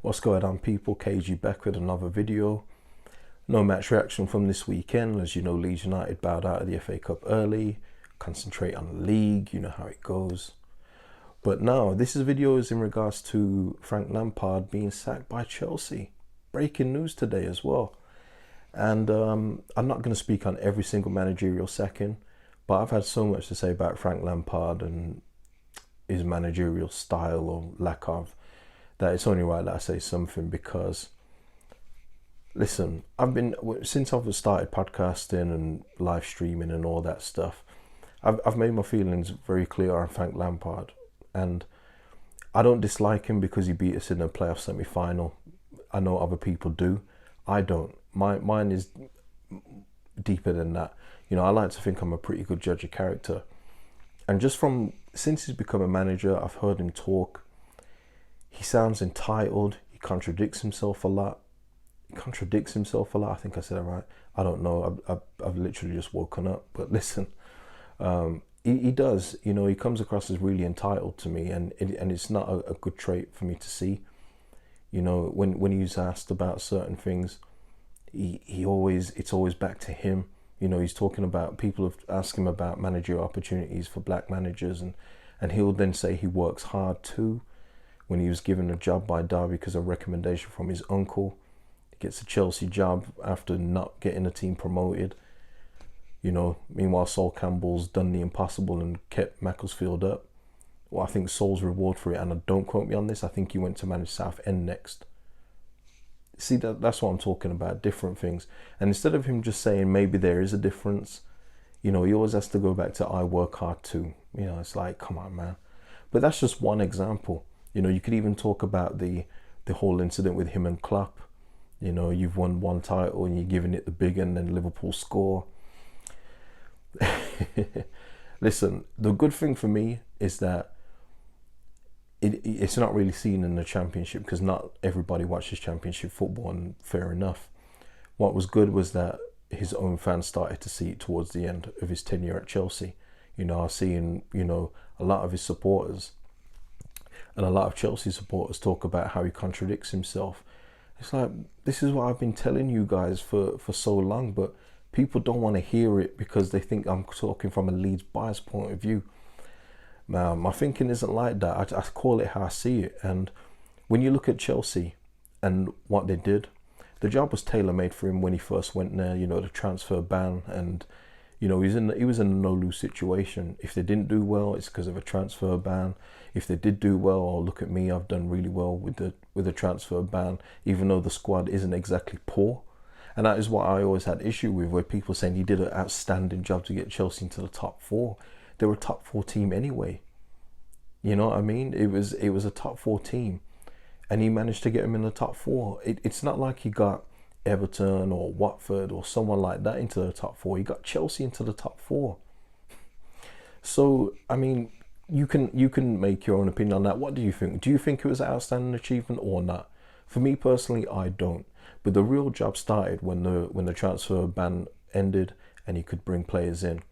What's going on, people? KG back with another video. No match reaction from this weekend. As you know, Leeds United bowed out of the FA Cup early. Concentrate on the league, you know how it goes. But now, this video is in regards to Frank Lampard being sacked by Chelsea. Breaking news today as well. And I'm not going to speak on every single managerial sacking, but I've had so much to say about Frank Lampard and his managerial style or lack of, that it's only right that I say something. Because listen, since I've started podcasting and live streaming and all that stuff, I've made my feelings very clear on Frank Lampard. And I don't dislike him because he beat us in a playoff semi-final. I know other people do. I don't. Mine is deeper than that. You know, I like to think I'm a pretty good judge of character. And just since he's become a manager, I've heard him talk. He sounds entitled. He contradicts himself a lot. I think I said it right. I don't know. I've literally just woken up. But listen, he does. You know, he comes across as really entitled to me, and it's not a good trait for me to see. You know, when he's asked about certain things, it's always back to him. You know, he's talking about, people have asked him about managerial opportunities for black managers, and he'll then say he works hard too. When he was given a job by Derby because of a recommendation from his uncle, he gets a Chelsea job after not getting a team promoted. You know, meanwhile, Sol Campbell's done the impossible and kept Macclesfield up. Well, I think Sol's reward for it, and don't quote me on this, I think he went to manage Southend next. See, that's what I'm talking about, different things. And instead of him just saying maybe there is a difference, you know, he always has to go back to I work hard too. You know, it's like, come on, man. But that's just one example. You know, you could even talk about the whole incident with him and Klopp. You know, you've won one title and you're giving it the big, and then Liverpool score. Listen, the good thing for me is that it's not really seen in the Championship, because not everybody watches Championship football, and fair enough. What was good was that his own fans started to see it towards the end of his tenure at Chelsea. You know, I was seeing, you know, a lot of his supporters and a lot of Chelsea supporters talk about how he contradicts himself. It's like, this is what I've been telling you guys for so long, but people don't want to hear it because they think I'm talking from a Leeds bias point of view. Now, my thinking isn't like that. I call it how I see it. And when you look at Chelsea and what they did, the job was tailor-made for him when he first went there. You know, the transfer ban, and you know, he was in a no-lose situation. If they didn't do well, it's because of a transfer ban. If they did do well, oh, look at me, I've done really well with the transfer ban, even though the squad isn't exactly poor. And that is what I always had issue with, where people saying he did an outstanding job to get Chelsea into the top four. They were a top four team anyway. You know what I mean? It was a top four team, and he managed to get them in the top four. It's not like he got Everton or Watford or someone like that into the top four. He got Chelsea into the top four. So, I mean, you can make your own opinion on that. What do you think? Do you think it was an outstanding achievement or not? For me personally, I don't. But the real job started when the transfer ban ended and he could bring players in.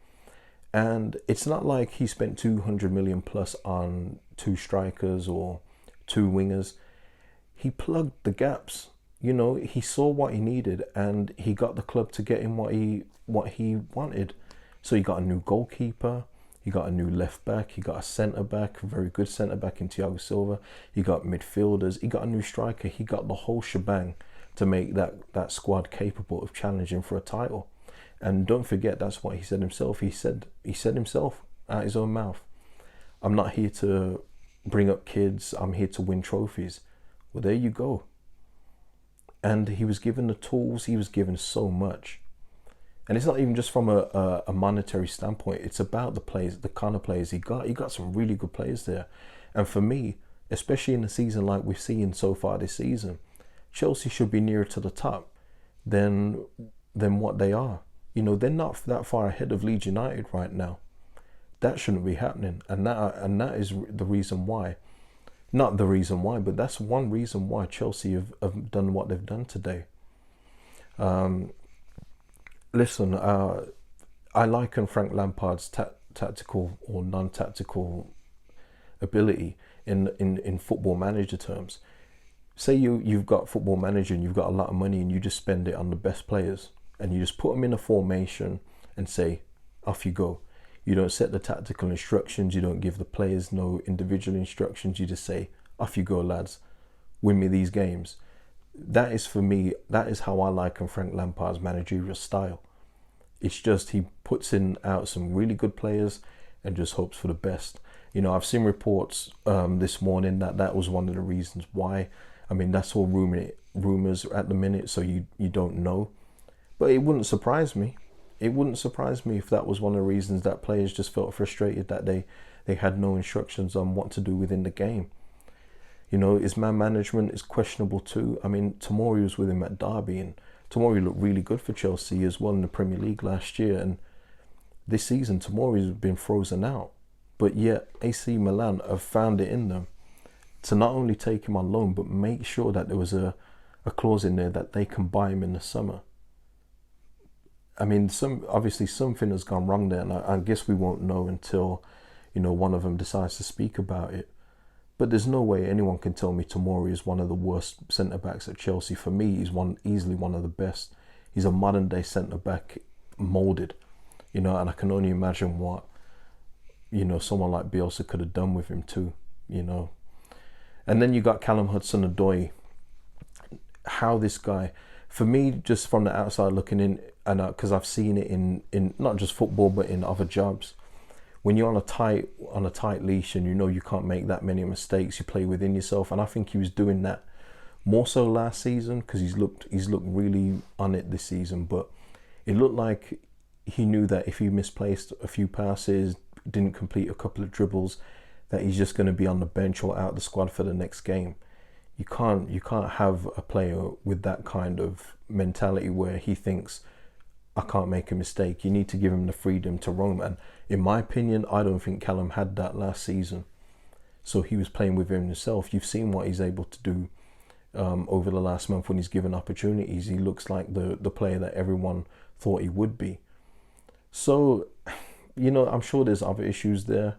And it's not like he spent 200 million plus on 2 strikers or 2 wingers. He plugged the gaps. You know, he saw what he needed, and he got the club to get him what he wanted. So he got a new goalkeeper, he got a new left back, he got a centre back, a very good centre back in Thiago Silva. He got midfielders, he got a new striker. He got the whole shebang to make that squad capable of challenging for a title. And don't forget, that's what he said himself. He said himself out his own mouth, I'm not here to bring up kids, I'm here to win trophies. Well, there you go. And he was given the tools, he was given so much. And it's not even just from a monetary standpoint, it's about the players, the kind of players he got. He got some really good players there. And for me, especially in a season like we've seen so far this season, Chelsea should be nearer to the top than what they are. You know, they're not that far ahead of Leeds United right now. That shouldn't be happening, and that is the reason why. Not the reason why, but that's one reason why Chelsea have done what they've done today. Listen, I liken Frank Lampard's tactical or non-tactical ability in football manager terms. say you've got Football Manager and you've got a lot of money and you just spend it on the best players and you just put them in a formation and say, off you go. You don't set the tactical instructions. You don't give the players no individual instructions. You just say, off you go, lads. Win me these games. That is, for me, that is how I liken Frank Lampard's managerial style. It's just he puts out some really good players and just hopes for the best. You know, I've seen reports this morning that was one of the reasons why. I mean, that's all rumors at the minute, so you don't know. But it wouldn't surprise me. It wouldn't surprise me if that was one of the reasons that players just felt frustrated that they had no instructions on what to do within the game. You know, his man management is questionable too. I mean, Tomori was with him at Derby, and Tomori looked really good for Chelsea as well in the Premier League last year. And this season, Tomori's been frozen out. But yet, AC Milan have found it in them to not only take him on loan, but make sure that there was a clause in there that they can buy him in the summer. I mean, obviously something has gone wrong there, and I guess we won't know until, you know, one of them decides to speak about it. But there's no way anyone can tell me Tomori is one of the worst centre-backs at Chelsea. For me, he's easily one of the best. He's a modern-day centre-back moulded, you know, and I can only imagine what, you know, someone like Bielsa could have done with him too, you know. And then you got Callum Hudson-Odoi. How this guy, for me, just from the outside looking in, and because I've seen it in not just football but in other jobs, when you're on a tight leash and you know you can't make that many mistakes, you play within yourself. And I think he was doing that more so last season because he's looked really on it this season. But it looked like he knew that if he misplaced a few passes, didn't complete a couple of dribbles, that he's just going to be on the bench or out of the squad for the next game. You can't have a player with that kind of mentality where he thinks, I can't make a mistake. You need to give him the freedom to roam. And in my opinion, I don't think Callum had that last season. So he was playing with himself. You've seen what he's able to do over the last month when he's given opportunities. He looks like the player that everyone thought he would be. So, you know, I'm sure there's other issues there.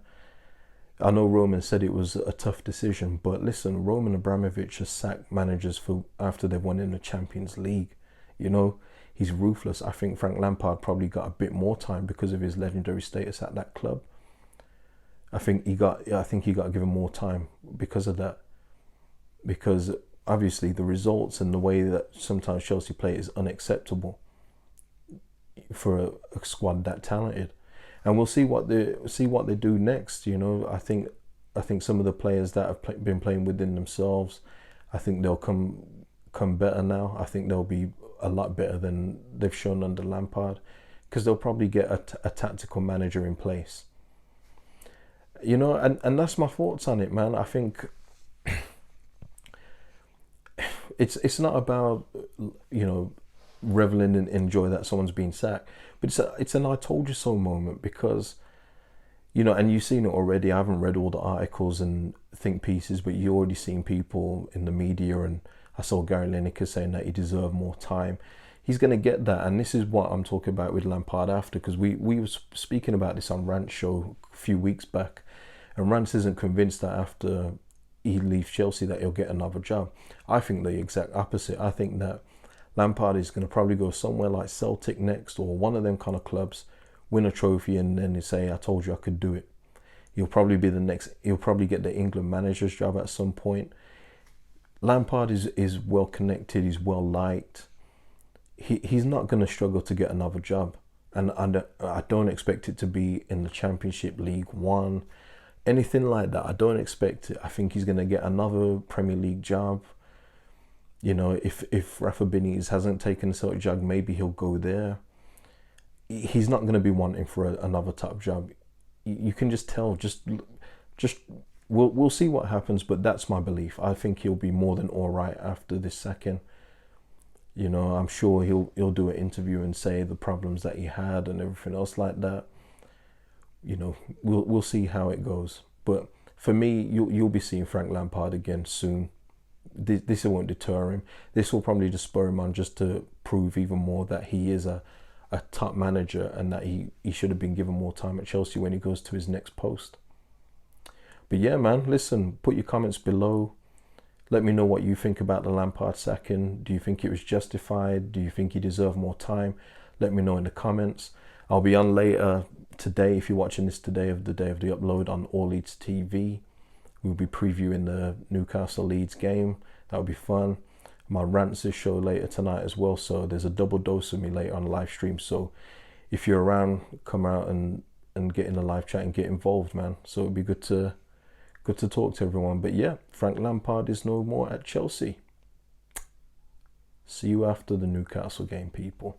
I know Roman said it was a tough decision, but listen, Roman Abramovich has sacked managers after they've won in the Champions League. You know, he's ruthless. I think Frank Lampard probably got a bit more time because of his legendary status at that club. I think he got given more time because of that. Because obviously the results and the way that sometimes Chelsea play is unacceptable for a squad that talented. And we'll see what they do next. You know, I think some of the players that have been playing within themselves, I think they'll come better now. I think they'll be a lot better than they've shown under Lampard, because they'll probably get a tactical manager in place. You know, and that's my thoughts on it, man. I think it's not about, you know, reveling and enjoy that someone's been sacked, but it's an I told you so moment, because, you know, and you've seen it already. I haven't read all the articles and think pieces, but you already seen people in the media, and I saw Gary Lineker saying that he deserved more time. He's going to get that, and this is what I'm talking about with Lampard after, because we were speaking about this on Rant's show a few weeks back, and Rance isn't convinced that after he leaves Chelsea that he'll get another job. I think the exact opposite. I think that Lampard is going to probably go somewhere like Celtic next, or one of them kind of clubs, win a trophy, and then they say, I told you I could do it. He'll probably get the England manager's job at some point. Lampard is well connected, he's well liked. He's not going to struggle to get another job. And I don't expect it to be in the Championship, League One, anything like that. I don't expect it. I think he's going to get another Premier League job. You know, if Rafa Benitez hasn't taken a Celtic job, maybe he'll go there. He's not going to be wanting for another top job. You can just tell. Just we'll see what happens. But that's my belief. I think he'll be more than all right after this second. You know, I'm sure he'll do an interview and say the problems that he had and everything else like that. You know, we'll see how it goes. But for me, you'll be seeing Frank Lampard again soon. This won't deter him. This will probably just spur him on, just to prove even more that he is a top manager, and that he should have been given more time at Chelsea when he goes to his next post. But yeah, man, listen, put your comments below. Let me know what you think about the Lampard sacking. Do you think it was justified? Do you think he deserved more time? Let me know in the comments. I'll be on later today, if you're watching this today, of the day of the upload, on All Leeds TV. We'll be previewing the Newcastle Leeds game. That'll be fun. My rants is show later tonight as well, so there's a double dose of me later on live stream. So if you're around, come out and get in the live chat and get involved, man. So it'd be good to talk to everyone. But yeah, Frank Lampard is no more at Chelsea. See you after the Newcastle game, people.